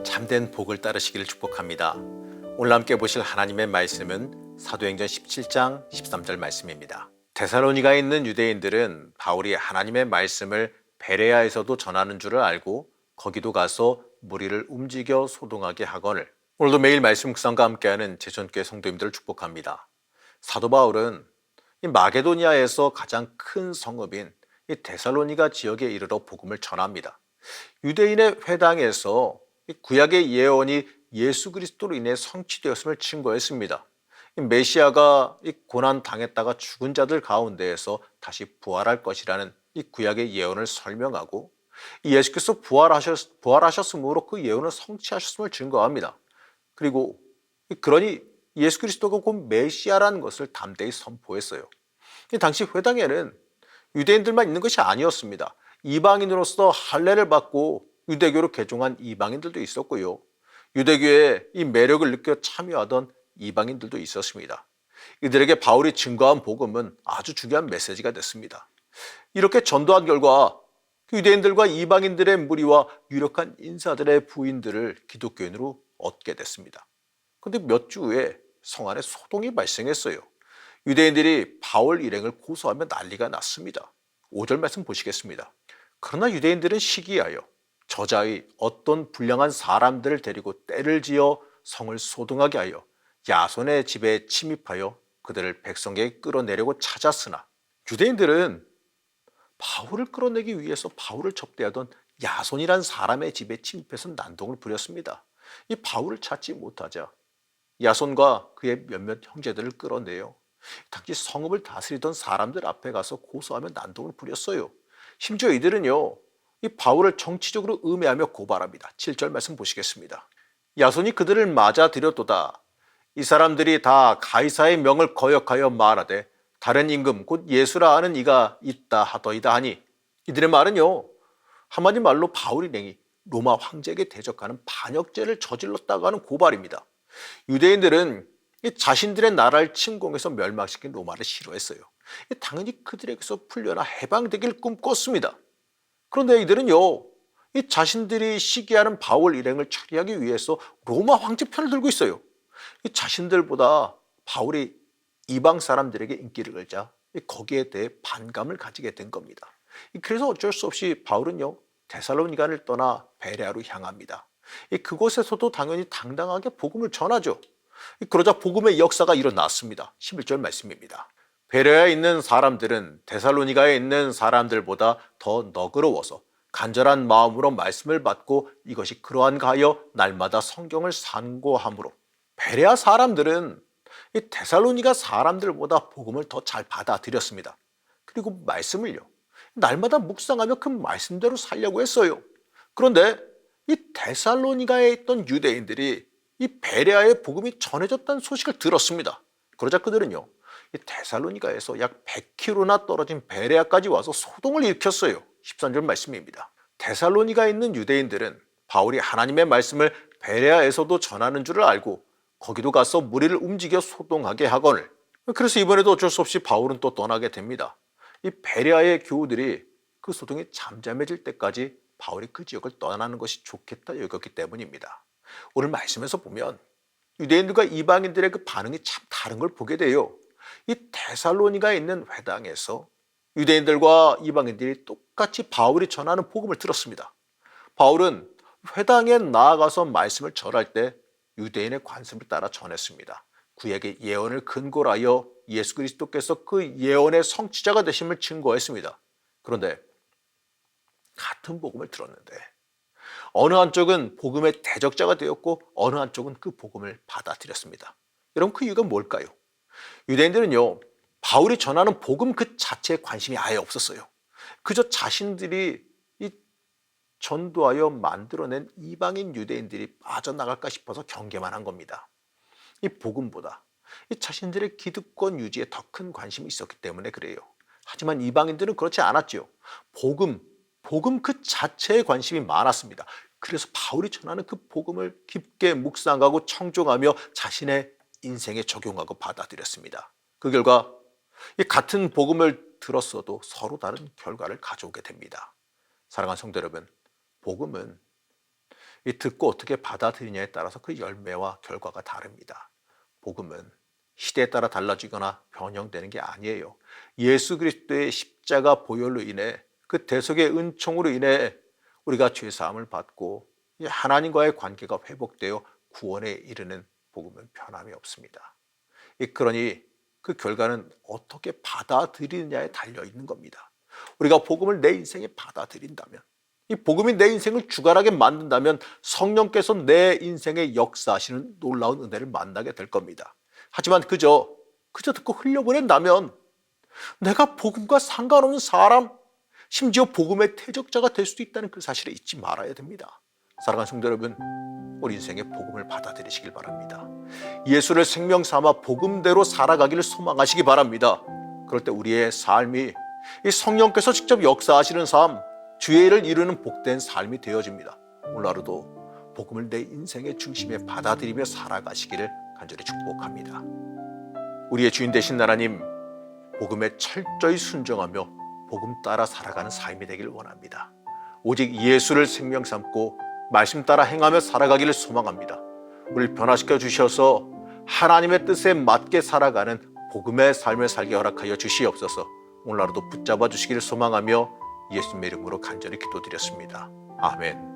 참된 복을 따르시기를 축복합니다. 오늘 함께 보실 하나님의 말씀은 사도행전 17장 13절 말씀입니다. 데살로니가에 있는 유대인들은 바울이 하나님의 말씀을 베레아에서도 전하는 줄을 알고 거기도 가서 무리를 움직여 소동하게 하거늘. 오늘도 매일 말씀 묵상과 함께하는 제천교회 성도님들을 축복합니다. 사도 바울은 이 마게도니아에서 가장 큰 성읍인 이 데살로니가 지역에 이르러 복음을 전합니다. 유대인의 회당에서 구약의 예언이 예수 그리스도로 인해 성취되었음을 증거했습니다. 메시아가 고난 당했다가 죽은 자들 가운데에서 다시 부활할 것이라는 이 구약의 예언을 설명하고 예수께서 부활하셨으므로 그 예언을 성취하셨음을 증거합니다. 그리고 그러니 예수 그리스도가 곧 메시아라는 것을 담대히 선포했어요. 당시 회당에는 유대인들만 있는 것이 아니었습니다. 이방인으로서 할례를 받고 유대교로 개종한 이방인들도 있었고요. 유대교의 이 매력을 느껴 참여하던 이방인들도 있었습니다. 이들에게 바울이 증거한 복음은 아주 중요한 메시지가 됐습니다. 이렇게 전도한 결과 유대인들과 이방인들의 무리와 유력한 인사들의 부인들을 기독교인으로 얻게 됐습니다. 그런데 몇 주 후에 성 안에 소동이 발생했어요. 유대인들이 바울 일행을 고소하며 난리가 났습니다. 5절 말씀 보시겠습니다. 그러나 유대인들은 시기하여 저자의 어떤 불량한 사람들을 데리고 떼를 지어 성을 소동하게 하여 야손의 집에 침입하여 그들을 백성에게 끌어내려고 찾았으나 유대인들은 바울을 끌어내기 위해서 바울을 접대하던 야손이란 사람의 집에 침입해서 난동을 부렸습니다. 이 바울을 찾지 못하자 야손과 그의 몇몇 형제들을 끌어내요. 당시 성읍을 다스리던 사람들 앞에 가서 고소하며 난동을 부렸어요. 심지어 이들은요, 이 바울을 정치적으로 음해하며 고발합니다. 7절 말씀 보시겠습니다. 야손이 그들을 맞아들였도다. 이 사람들이 다 가이사의 명을 거역하여 말하되 다른 임금 곧 예수라 하는 이가 있다 하더이다 하니, 이들의 말은요, 한마디 말로 바울 일행이 로마 황제에게 대적하는 반역죄를 저질렀다고 하는 고발입니다. 유대인들은 자신들의 나라를 침공해서 멸망시킨 로마를 싫어했어요. 당연히 그들에게서 풀려나 해방되길 꿈꿨습니다. 그런데 이들은요, 이 자신들이 시기하는 바울 일행을 처리하기 위해서 로마 황제 편을 들고 있어요. 이 자신들보다 바울이 이방 사람들에게 인기를 끌자 거기에 대해 반감을 가지게 된 겁니다. 그래서 어쩔 수 없이 바울은요, 데살로니가를 떠나 베레아로 향합니다. 그곳에서도 당연히 당당하게 복음을 전하죠. 그러자 복음의 역사가 일어났습니다. 11절 말씀입니다. 베레아에 있는 사람들은 데살로니가에 있는 사람들보다 더 너그러워서 간절한 마음으로 말씀을 받고 이것이 그러한가 하여 날마다 성경을 상고함으로, 베레아 사람들은 이 데살로니가 사람들보다 복음을 더 잘 받아들였습니다. 그리고 말씀을요, 날마다 묵상하며 그 말씀대로 살려고 했어요. 그런데 이 데살로니가에 있던 유대인들이 이 베레아의 복음이 전해졌다는 소식을 들었습니다. 그러자 그들은요, 이 데살로니가에서 약 100km나 떨어진 베레아까지 와서 소동을 일으켰어요. 13절 말씀입니다. 데살로니가에 있는 유대인들은 바울이 하나님의 말씀을 베레아에서도 전하는 줄을 알고 거기도 가서 무리를 움직여 소동하게 하거늘. 그래서 이번에도 어쩔 수 없이 바울은 또 떠나게 됩니다. 이 베레아의 교우들이 그 소동이 잠잠해질 때까지 바울이 그 지역을 떠나는 것이 좋겠다 여겼기 때문입니다. 오늘 말씀에서 보면 유대인들과 이방인들의 그 반응이 참 다른 걸 보게 돼요. 이 데살로니가에 있는 회당에서 유대인들과 이방인들이 똑같이 바울이 전하는 복음을 들었습니다. 바울은 회당에 나아가서 말씀을 전할 때 유대인의 관습을 따라 전했습니다. 구약의 예언을 근거로 하여 예수 그리스도께서 그 예언의 성취자가 되심을 증거했습니다. 그런데 같은 복음을 들었는데 어느 한쪽은 복음의 대적자가 되었고 어느 한쪽은 그 복음을 받아들였습니다. 여러분, 그 이유가 뭘까요? 유대인들은요, 바울이 전하는 복음 그 자체에 관심이 아예 없었어요. 그저 자신들이 이 전도하여 만들어낸 이방인 유대인들이 빠져나갈까 싶어서 경계만 한 겁니다. 이 복음보다 이 자신들의 기득권 유지에 더 큰 관심이 있었기 때문에 그래요. 하지만 이방인들은 그렇지 않았죠. 복음 그 자체에 관심이 많았습니다. 그래서 바울이 전하는 그 복음을 깊게 묵상하고 청종하며 자신의 인생에 적용하고 받아들였습니다. 그 결과 이 같은 복음을 들었어도 서로 다른 결과를 가져오게 됩니다. 사랑하는 성도 여러분, 복음은 이 듣고 어떻게 받아들이냐에 따라서 그 열매와 결과가 다릅니다. 복음은 시대에 따라 달라지거나 변형되는 게 아니에요. 예수 그리스도의 십자가 보혈로 인해 그 대속의 은총으로 인해 우리가 죄 사함을 받고 하나님과의 관계가 회복되어 구원에 이르는 복음은 변함이 없습니다. 그러니 그 결과는 어떻게 받아들이느냐에 달려 있는 겁니다. 우리가 복음을 내 인생에 받아들인다면, 이 복음이 내 인생을 주관하게 만든다면 성령께서 내 인생에 역사하시는 놀라운 은혜를 만나게 될 겁니다. 하지만 그저 듣고 흘려보낸다면 내가 복음과 상관없는 사람, 심지어 복음의 퇴적자가 될 수도 있다는 그 사실을 잊지 말아야 됩니다. 사랑하는 성도 여러분, 우리 인생의 복음을 받아들이시길 바랍니다. 예수를 생명 삼아 복음대로 살아가기를 소망하시기 바랍니다. 그럴 때 우리의 삶이 이 성령께서 직접 역사하시는 삶, 주의 일을 이루는 복된 삶이 되어집니다. 오늘 하루도 복음을 내 인생의 중심에 받아들이며 살아가시기를 간절히 축복합니다. 우리의 주인 되신 하나님, 복음에 철저히 순종하며 복음 따라 살아가는 삶이 되길 원합니다. 오직 예수를 생명 삼고 말씀 따라 행하며 살아가기를 소망합니다. 우리를 변화시켜 주셔서 하나님의 뜻에 맞게 살아가는 복음의 삶을 살게 허락하여 주시옵소서. 오늘 하루도 붙잡아 주시기를 소망하며 예수님의 이름으로 간절히 기도드렸습니다. 아멘.